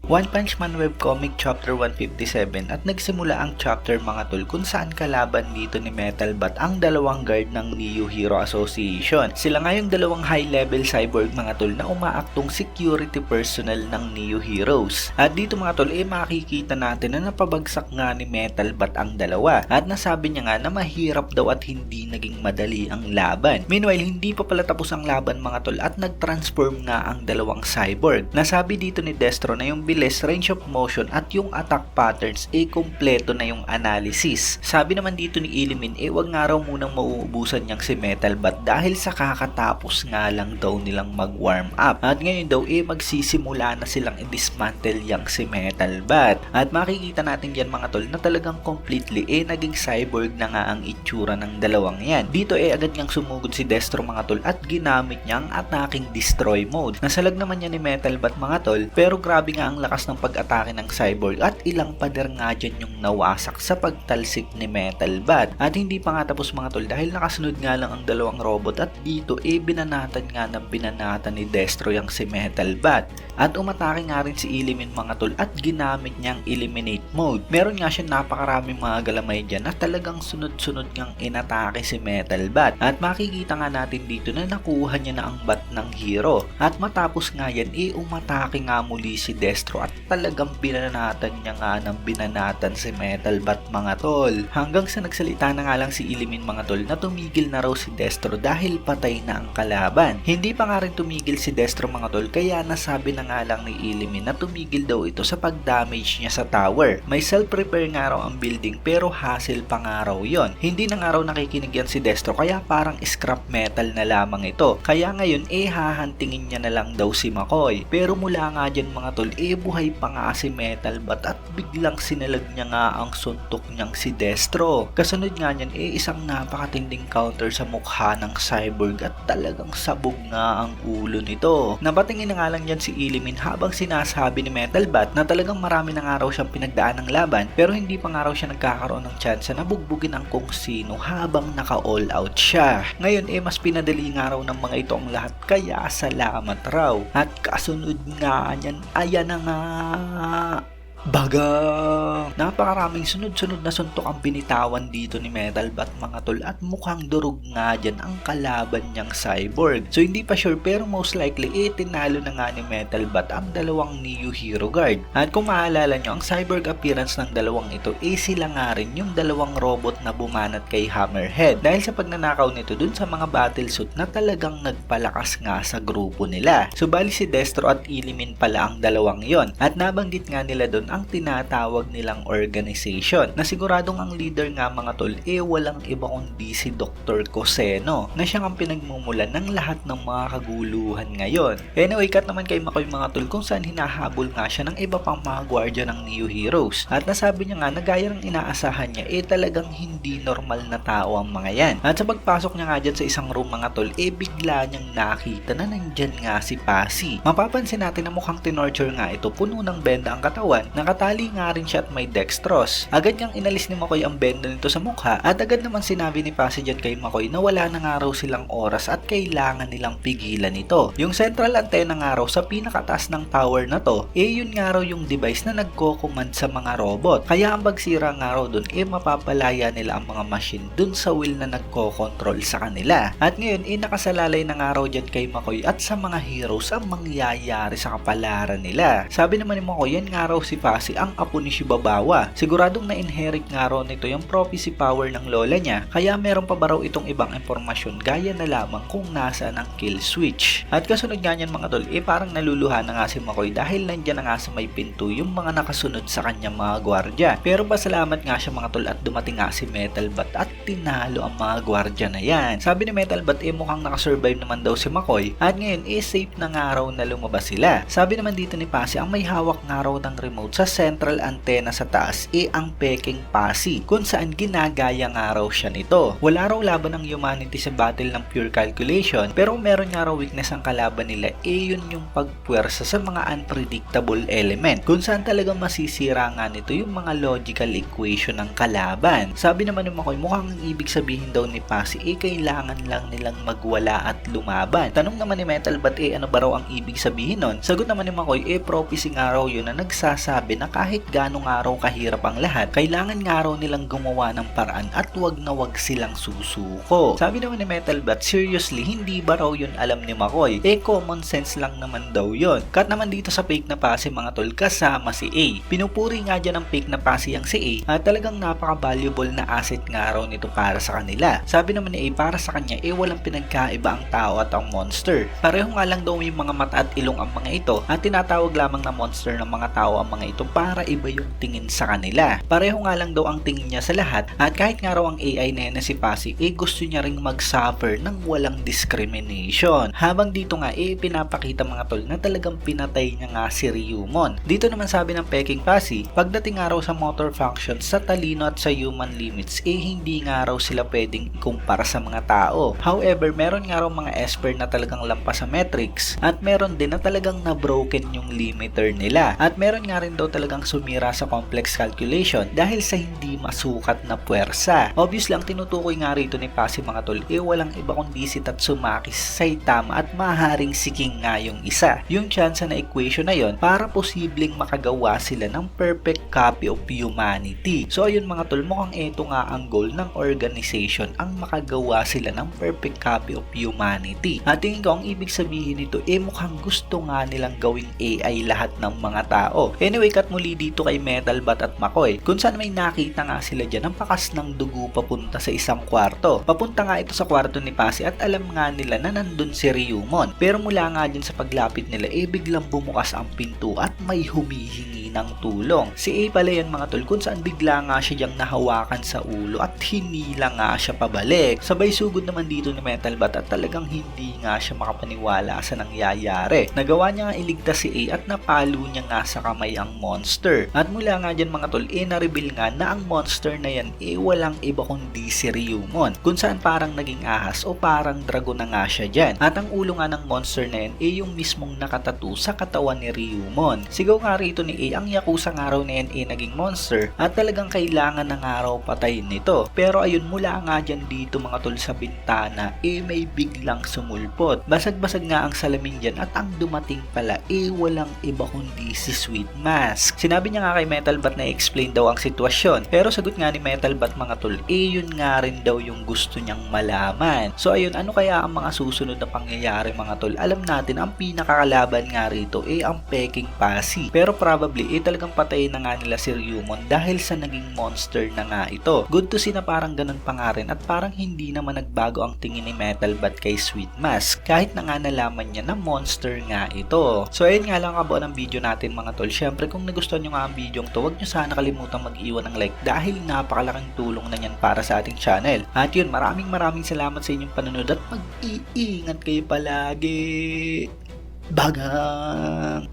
One Punch Man webcomic chapter 157 at nagsimula ang chapter mga tol kung saan kalaban dito ni Metal Bat ang dalawang guard ng Neo Hero Association. Sila nga yung dalawang high level cyborg mga tol na umaaktong security personnel ng Neo Heroes. At dito mga tol makikita natin na napabagsak nga ni Metal Bat ang dalawa at nasabi niya nga na mahirap daw at hindi naging madali ang laban. Meanwhile hindi pa pala tapos ang laban mga tol at nag-transform nga ang dalawang cyborg. Nasabi dito ni Destro na yung bilis, range of motion at yung attack patterns kompleto na yung analysis. Sabi naman dito ni Illimin wag nga raw munang mauubusan niyang si Metal Bat dahil sa kakatapos nga lang daw nilang mag-warm up. At ngayon daw magsisimula na silang i-dismantle yang si Metal Bat. At makikita natin yan mga tol na talagang completely naging cyborg na nga ang itsura ng dalawang yan. Dito agad niyang sumugod si Destro mga tol at ginamit niyang attacking destroy mode. Nasalag naman niya ni Metal Bat mga tol pero grabe nga ang lakas ng pag-atake ng cyborg at ilang pader nga dyan yung nawasak sa pagtalsik ni Metal Bat. At hindi pa nga tapos mga tol dahil nakasunod nga lang ang dalawang robot at dito binanatan nga ng binanatan ni Destro yung si Metal Bat. At umatake nga rin si Illimin mga tol at ginamit niyang eliminate mode. Meron nga siya napakaraming mga galamay dyan na talagang sunod-sunod ngang inatake si Metal Bat. At makikita nga natin dito na nakuha niya na ang bat ng hero. At matapos nga yan umatake nga muli si Destro at talagang binanatan niya nga ng binanatan si Metal Bat mga tol. Hanggang sa nagsalita na nga lang si Illimin mga tol na tumigil na raw si Destro dahil patay na ang kalaban. Hindi pa nga rin tumigil si Destro mga tol kaya nasabi na nga lang ni Illimin na tumigil daw ito sa pag-damage niya sa tower. May self-repair nga raw ang building pero hassle pa nga raw yun. Hindi na nga raw nakikinig yan si Destro kaya parang scrap metal na lamang ito. Kaya ngayon hahantingin niya na lang daw si McCoy. Pero mula nga dyan mga tol buhay pa nga si Metal Bat at biglang sinalag niya nga ang suntok niyang si Destro. Kasunod nga niyan isang napakatinding counter sa mukha ng cyborg at talagang sabog nga ang ulo nito. Napatingin na nga lang yan si Illimin habang sinasabi ni Metal Bat na talagang marami na nga raw siyang pinagdaan ng laban pero hindi pa nga raw siya nagkakaroon ng chance na bugbugin ang kung sino habang naka-all out siya. Ngayon mas pinadali nga raw ng mga ito ang lahat kaya salamat raw. At kasunod nga niyan ayan na nga bagang! Napakaraming sunod-sunod na suntok ang binitawan dito ni Metal Bat mga tol at mukhang durog nga dyan ang kalaban niyang cyborg. So hindi pa sure pero most likely tinalo na nga ni Metal Bat ang dalawang Neo Hero Guard. At kung maalala nyo ang cyborg appearance ng dalawang ito sila nga rin yung dalawang robot na bumanat kay Hammerhead dahil sa pagnanakaw nito dun sa mga battlesuit na talagang nagpalakas nga sa grupo nila. So bali si Destro at Illimin pala ang dalawang yon at nabanggit nga nila dun ang tinatawag nilang organization na siguradong ang leader nga mga tol walang iba kundi si Dr. Coseno na siyang ang pinagmumulan ng lahat ng mga kaguluhan ngayon. Anyway, cut naman kay McCoy mga tol kung saan hinahabol nga siya ng iba pang mga gwardiya ng Neo Heroes at nasabi niya nga na gaya ng inaasahan niya talagang hindi normal na tao ang mga yan. At sa pagpasok niya nga dyan sa isang room mga tol bigla niyang nakita na nandyan nga si Pasi. Mapapansin natin na mukhang tinorture nga ito, puno ng benda ang katawan. Nakatali nga rin siya at may dextrose. Agad niyang inalis ni McCoy ang benda nito sa mukha at agad naman sinabi ni Pasi dyan kay McCoy na wala na nga raw silang oras at kailangan nilang pigilan ito. Yung central antenna nga raw sa pinakataas ng tower na to, yun nga raw yung device na nagko-command sa mga robot. Kaya ang pagsira nga raw dun, mapapalaya nila ang mga machine dun sa wheel na nagko-control sa kanila. At ngayon, nakasalalay na nga raw dyan kay McCoy at sa mga heroes ang mangyayari sa kapalaran nila. Sabi naman ni McCoy, yan nga raw si Pasi ang apo ni Shibabawa. Siguradong na-inherit nga raw nito yung prophecy power ng lola niya, kaya meron pa ba raw itong ibang impormasyon gaya na lamang kung nasaan ang kill switch. At kasunod nga niyan mga tol, parang naluluha na nga si McCoy dahil nandiyan na nga sa may pinto yung mga nakasunod sa kanya mga gwardya. Pero pasalamat nga siya mga tol at dumating nga si Metal Bat at tinalo ang mga gwardya na yan. Sabi ni Metal Bat mukhang nakasurvive naman daw si McCoy at ngayon safe na nga raw na lumabas sila. Sabi naman dito ni Pasi ang may hawak nga raw ng remote sa central antenna sa taas ang peking Pasi, kung saan ginagaya nga raw siya nito. Wala raw laban ng humanity sa battle ng pure calculation, pero meron nga raw weakness ang kalaban nila yun yung pagpuwersa sa mga unpredictable element, kung saan talagang masisira nga nito yung mga logical equation ng kalaban. Sabi naman ni Makoy, mukhang ang ibig sabihin daw ni Pasi kailangan lang nilang magwala at lumaban. Tanong naman ni Metal Bat, ano ba raw ang ibig sabihin nun? Sagot naman ni Makoy, prophecy nga raw yun na nagsasabi na kahit gaano nga raw kahirap ang lahat, kailangan nga raw nilang gumawa ng paraan at wag na wag silang susuko. Sabi naman ni Metal Bat, seriously, hindi ba raw yun alam ni Makoy? Common sense lang naman daw yun. Cut naman dito sa fake na Pasi mga tol, kasama si A. Pinupuri nga dyan ng fake na Pasi ang si A at talagang napaka-valuable na asset nga raw nito para sa kanila. Sabi naman ni A, para sa kanya, walang pinagkaiba ang tao at ang monster. Pareho nga lang daw may mga mata at ilong ang mga ito at tinatawag lamang na monster ng mga tao ang mga ito para iba yung tingin sa kanila. Pareho nga lang daw ang tingin niya sa lahat at kahit nga raw ang AI na yan na si Pasi, gusto niya ring mag-suffer ng walang discrimination. Habang dito nga, pinapakita mga tol na talagang pinatay niya nga si Ryumon. Dito naman sabi ng peking Pasi, pagdating nga raw sa motor functions, sa talino at sa human limits, hindi nga raw sila pwedeng ikumpara sa mga tao. However, meron nga raw mga esper na talagang lampas sa metrics at meron din na talagang na-broken yung limiter nila. At meron nga rin daw talagang sumira sa complex calculation dahil sa hindi masukat na puwersa. Obviously, ang tinutukoy nga rito ni Pasi mga tol, walang iba kundi si Tatsumaki Saitama at maaaring si King nga yung isa. Yung chance na equation na yon para posibleng makagawa sila ng perfect copy of humanity. So ayun mga tol, mukhang ito nga ang goal ng organization, ang makagawa sila ng perfect copy of humanity. At tingin ko ang ibig sabihin nito, mukhang gusto nga nilang gawing AI lahat ng mga tao. Anyway, cut muli dito kay Metal Bat at Makoy, kung saan may nakita nga sila dyan ng pakas ng dugo papunta sa isang kwarto. Papunta nga ito sa kwarto ni Pasi at alam nga nila na nandun si Ryumon. Pero mula nga dyan sa paglapit nila, biglang bumukas ang pinto at may humihingi ng tulong. Si A pala yan mga tol, kung saan bigla nga siya diyang nahawakan sa ulo at hinila nga siya pabalik. Sabay sugod naman dito ni Metal Bat at talagang hindi nga siya makapaniwala sa nangyayari. Nagawa niya nga iligtas si A at napalo niya nga sa kamay ang monster. At mula nga dyan mga tol, na-reveal nga na ang monster na yan walang iba kundi si Ryumon, kung saan parang naging ahas o parang dragon na nga siya dyan. At ang ulo nga ng monster na yan yung mismong nakatattoo sa katawan ni Ryumon. Sigaw nga rito ni A, ang Yakuza nga raw na yan naging monster at talagang kailangan na nga raw patayin nito. Pero ayun, mula nga dyan dito mga tol sa bintana, may biglang sumulpot. Basag-basag nga ang salamin dyan at ang dumating pala walang iba kundi si Sweet Mask. Sinabi niya nga kay Metal Bat na explain daw ang sitwasyon, pero sagot nga ni Metal Bat mga tol, yun nga rin daw yung gusto niyang malaman. So ayun, ano kaya ang mga susunod na pangyayari mga tol? Alam natin, ang pinakakalaban nga rito ang peking Pasi. Pero probably talagang patayin na nga nila si Ryumon dahil sa naging monster na nga ito. Good to see na parang ganun pa nga rin at parang hindi naman nagbago ang tingin ni Metal Bat kay Sweet Mask kahit na nga nalaman niya na monster nga ito. So ayun nga lang kabuo ng video natin mga tol. Syempre kung nagustuhan nyo nga ang video to, huwag nyo sana kalimutang mag-iwan ng like dahil napakalaking tulong na yan para sa ating channel. At yun, maraming salamat sa inyong panonood at mag-iingat kayo palagi. Bagang!